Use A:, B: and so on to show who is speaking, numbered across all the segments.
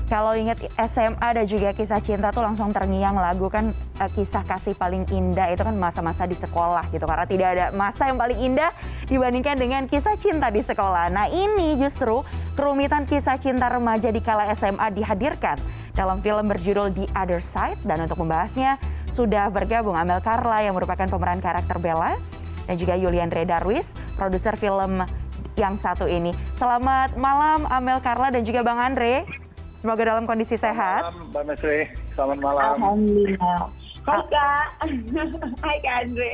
A: Kalau ingat SMA dan juga kisah cinta tuh langsung terngiang lagu kan, kisah kasih paling indah itu kan masa-masa di sekolah gitu. Karena tidak ada masa yang paling indah dibandingkan dengan kisah cinta di sekolah. Nah ini justru kerumitan kisah cinta remaja di kala SMA dihadirkan dalam film berjudul The Other Side. Dan untuk membahasnya sudah bergabung Amel Carla yang merupakan pemeran karakter Bella dan juga Yuliandre Darwis, produser film yang satu ini. Selamat malam Amel Carla dan juga Bang Andre. Semoga dalam kondisi sehat.
B: Selamat malam, Mbak Mesri. Selamat malam.
C: Alhamdulillah. Hai Kak. Hai Kak Andre.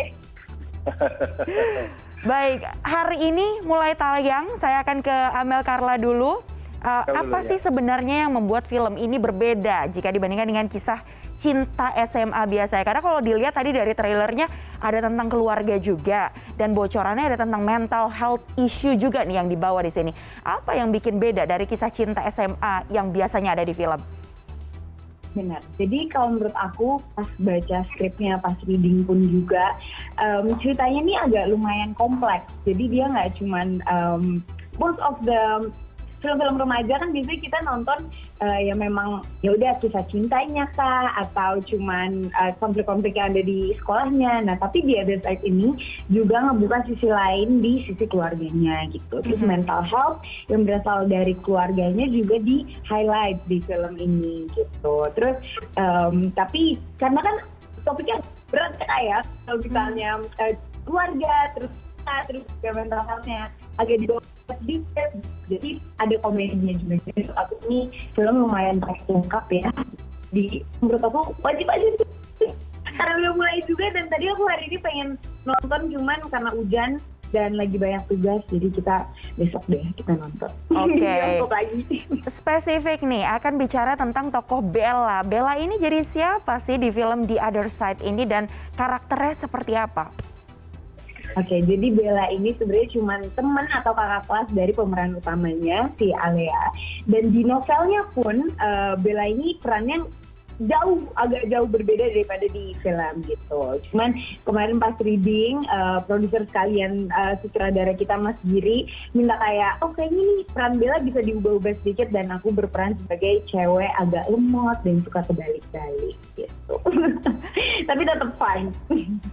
A: Baik, hari ini mulai tayang. Saya akan ke Amel Carla dulu. Apa sih sebenarnya yang membuat film ini berbeda jika dibandingkan dengan kisah cinta SMA biasa? Karena kalau dilihat tadi dari trailernya ada tentang keluarga juga dan bocorannya ada tentang mental health issue juga nih yang dibawa di sini. Apa yang bikin beda dari kisah cinta SMA yang biasanya ada di film?
C: Benar. Jadi kalau menurut aku pas baca skripnya, pas reading pun juga ceritanya ini agak lumayan kompleks. Jadi dia nggak cuman most of the film-film remaja kan biasanya kita nonton ya memang ya udah kisah cintanya kah atau cuman konflik-konflik yang ada di sekolahnya. Nah tapi di Other Side ini juga ngebuka sisi lain di sisi keluarganya gitu. Terus mental health yang berasal dari keluarganya juga di highlight di film ini gitu. Terus tapi karena kan topiknya berat ya kalau misalnya keluarga terus juga mental health-nya agak di bawah sedikit, jadi ada komedinya juga. Jadi aku ini film lumayan terungkap ya. Menurut aku wajib aja sih. Karena udah mulai juga dan tadi aku hari ini pengen nonton cuman karena hujan dan lagi banyak tugas, jadi kita besok deh kita nonton.
A: Oke. Spesifik nih akan bicara tentang tokoh Bella. Bella ini jadi siapa sih di film The Other Side ini dan karakternya seperti apa?
C: Oke, jadi Bella ini sebenarnya cuma teman atau kakak kelas dari pemeran utamanya, si Alea. Dan di novelnya pun, Bella ini perannya agak jauh berbeda daripada di film gitu. Cuman kemarin pas reading, produser sekalian sutradara kita Mas Giri minta kayak, oh kayaknya nih peran Bella bisa diubah-ubah sedikit dan aku berperan sebagai cewek agak lemot dan suka kebalik-balik gitu. Tapi tetap fun.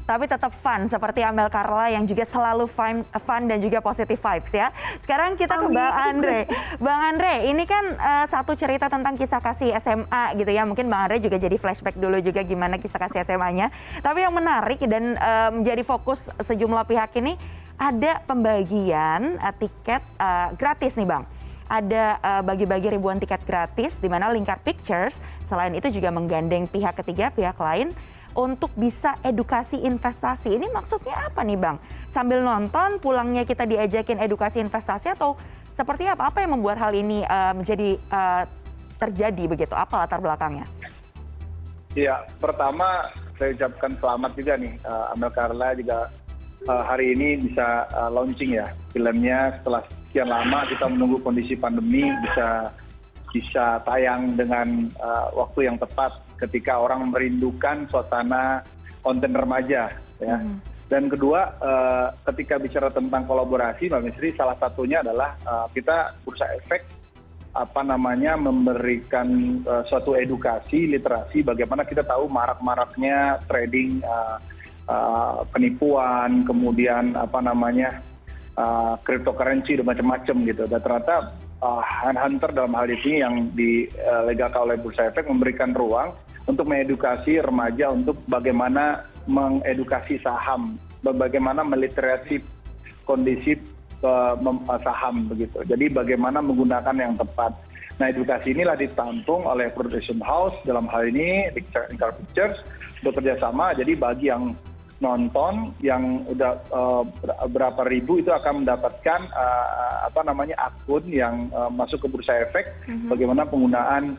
A: Tapi tetap fun seperti Amel Carla yang juga selalu fun dan juga positive vibes ya. Sekarang kita ke Bang Andre. Bang Andre, ini kan satu cerita tentang kisah kasih SMA gitu ya. Mungkin Bang Andre juga jadi flashback dulu juga gimana kisah kasih SMA-nya. Tapi yang menarik dan menjadi fokus sejumlah pihak ini ada pembagian tiket gratis nih Bang. Ada bagi-bagi ribuan tiket gratis di mana Lingkar Pictures selain itu juga menggandeng pihak ketiga, pihak lain untuk bisa edukasi investasi. Ini maksudnya apa nih Bang? Sambil nonton pulangnya kita diajakin edukasi investasi atau seperti apa? Apa yang membuat hal ini menjadi terjadi begitu? Apa latar belakangnya?
B: Ya, pertama saya ucapkan selamat juga nih Amel Carla juga hari ini bisa launching ya filmnya setelah sekian lama kita menunggu kondisi pandemi bisa tayang dengan waktu yang tepat ketika orang merindukan suasana konten remaja ya. Dan kedua ketika bicara tentang kolaborasi Mbak Misri, salah satunya adalah kita Bursa Efek memberikan suatu edukasi literasi bagaimana kita tahu marak-maraknya trading penipuan, kemudian cryptocurrency dan macam-macam gitu. Dan ternyata Hunter dalam hal ini yang dilegalkan oleh Bursa Efek memberikan ruang untuk mengedukasi remaja untuk bagaimana mengedukasi saham, bagaimana meliterasi kondisi saham begitu. Jadi bagaimana menggunakan yang tepat. Nah edukasi inilah ditampung oleh production house dalam hal ini Lingkar Pictures bekerja sama. Jadi bagi yang nonton yang udah berapa ribu itu akan mendapatkan akun yang masuk ke Bursa Efek bagaimana penggunaan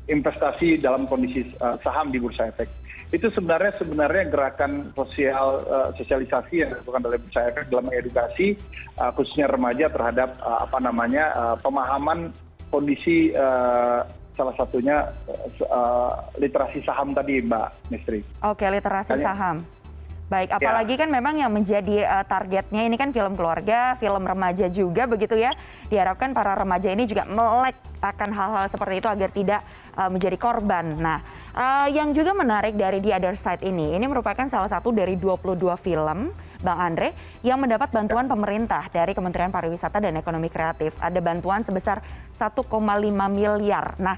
B: investasi dalam kondisi saham di Bursa Efek. Itu sebenarnya gerakan sosialisasi yang dilakukan oleh Bursa Efek dalam mengedukasi khususnya remaja terhadap pemahaman kondisi salah satunya literasi saham tadi Mbak Mistri.
A: Oke, literasi saham. Baik, apalagi kan memang yang menjadi targetnya ini kan film keluarga, film remaja juga begitu ya. Diharapkan para remaja ini juga melek akan hal-hal seperti itu agar tidak menjadi korban. Nah, yang juga menarik dari The Other Side ini merupakan salah satu dari 22 film, Bang Andre, yang mendapat bantuan pemerintah dari Kementerian Pariwisata dan Ekonomi Kreatif. Ada bantuan sebesar 1,5 miliar. Nah,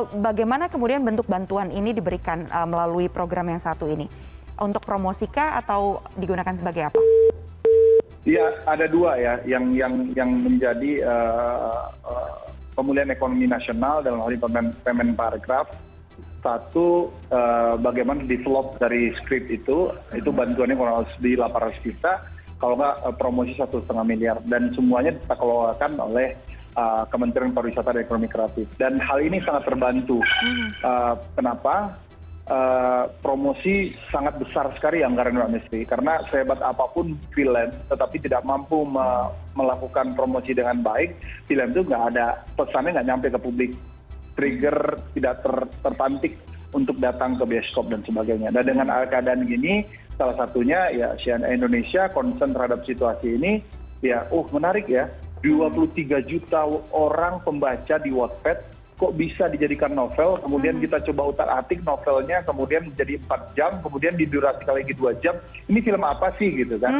A: bagaimana kemudian bentuk bantuan ini diberikan melalui program yang satu ini? Untuk promosikah atau digunakan sebagai apa?
B: Iya, ada dua ya yang menjadi pemulihan ekonomi nasional dalam hal ini Kemenparekraf. Satu, bagaimana develop dari skrip itu bantuannya kurang lebih 800 juta, kalau nggak promosi 1,5 miliar, dan semuanya kita kelolakan oleh Kementerian Pariwisata dan Ekonomi Kreatif. Dan hal ini sangat terbantu. Kenapa? Promosi sangat besar sekali anggaran Mbak Mestri, karena sehebat apapun film tetapi tidak mampu melakukan promosi dengan baik, film itu nggak ada pesannya, nggak nyampe ke publik, trigger tidak terpantik untuk datang ke bioskop dan sebagainya. Dan dengan keadaan gini, salah satunya ya CNN Indonesia concern terhadap situasi ini, ya menarik ya, 23 juta orang pembaca di Wattpad kok bisa dijadikan novel, kemudian kita coba utak-atik novelnya, kemudian menjadi 4 jam, kemudian didurasikan lagi 2 jam. Ini film apa sih gitu kan?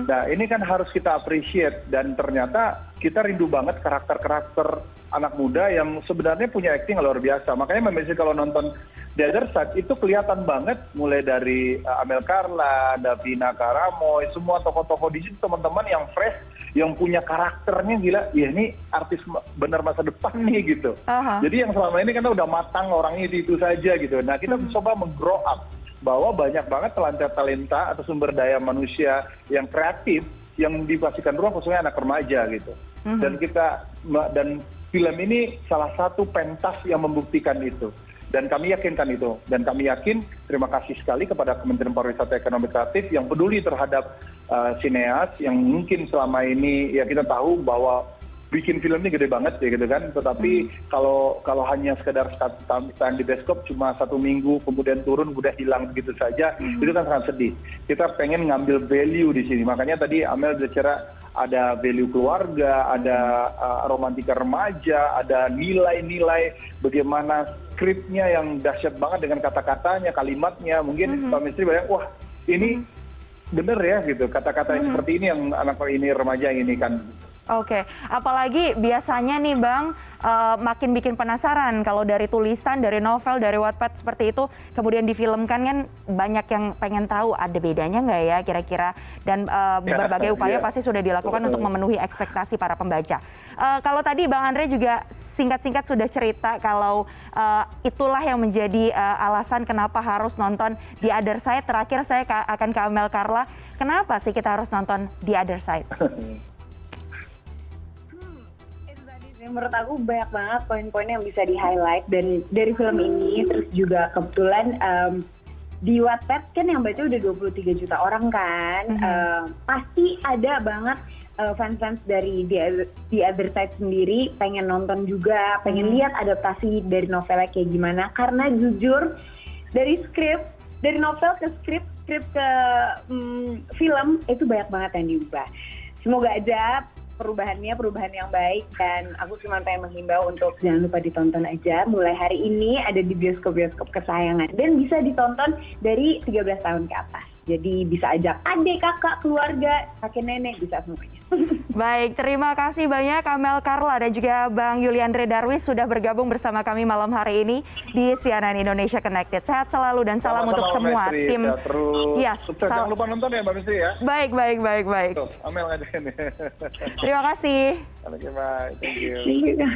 B: Nah ini kan harus kita appreciate, dan ternyata kita rindu banget karakter-karakter anak muda yang sebenarnya punya acting luar biasa. Makanya memang kalau nonton The Other Side itu kelihatan banget, mulai dari Amel Carla, Davina Karamoy, semua tokoh-tokoh di situ teman-teman yang fresh, yang punya karakternya gila, ya ini artis benar masa depan nih gitu. Jadi yang selama ini kan udah matang orangnya itu saja gitu. Nah kita mencoba meng-grow up bahwa banyak banget talenta atau sumber daya manusia yang kreatif yang dikasihkan ruang, khususnya anak remaja gitu. Dan film ini salah satu pentas yang membuktikan itu. Dan kami yakinkan itu. Dan kami yakin, terima kasih sekali kepada Kementerian Pariwisata Ekonomi Kreatif yang peduli terhadap sineas yang mungkin selama ini ya kita tahu bahwa bikin film ini gede banget ya gitu kan. Tetapi kalau hanya sekedar tayang di bioskop cuma 1 minggu kemudian turun udah hilang begitu saja, itu kan sangat sedih. Kita pengen ngambil value di sini. Makanya tadi Amel bicara ada value keluarga, ada romantika remaja, ada nilai-nilai bagaimana skripnya yang dahsyat banget dengan kata-katanya, kalimatnya. Mungkin Mbak Mestri banyak, wah ini bener ya gitu, kata-kata seperti ini yang anak ini remaja ini kan.
A: Oke, apalagi biasanya nih Bang, makin bikin penasaran kalau dari tulisan, dari novel, dari Wattpad seperti itu, kemudian difilmkan kan banyak yang pengen tahu ada bedanya nggak ya kira-kira, dan berbagai upaya pasti sudah dilakukan untuk memenuhi ekspektasi para pembaca. Kalau tadi Bang Andre juga singkat-singkat sudah cerita kalau itulah yang menjadi alasan kenapa harus nonton The Other Side. Terakhir saya akan ke Amel Carla, kenapa sih kita harus nonton The Other Side?
C: Menurut aku banyak banget poin-poin yang bisa di-highlight dari film ini. Terus juga kebetulan di Wattpad kan yang baca udah 23 juta orang kan. Pasti ada banget fans-fans dari The Other Side sendiri pengen nonton juga, pengen lihat adaptasi dari novelnya kayak gimana. Karena jujur dari novel ke skrip ke film itu banyak banget yang diubah. Semoga aja perubahan yang baik, dan aku cuma pengen menghimbau untuk jangan lupa ditonton aja. Mulai hari ini ada di bioskop-bioskop kesayangan dan bisa ditonton dari 13 tahun ke atas. Jadi bisa ajak adik, kakak, keluarga, kakek nenek, bisa semuanya.
A: Baik, terima kasih banyak Amel Carla dan juga Bang Yuliandre Darwis sudah bergabung bersama kami malam hari ini di CNN Indonesia Connected. Sehat selalu dan salam untuk semua tim.
B: Yes, jangan lupa nonton ya Mbak Mestri ya.
A: Baik.
B: Tuh, Amel ada ini.
A: Terima kasih.
B: Oke, bye. Thank you.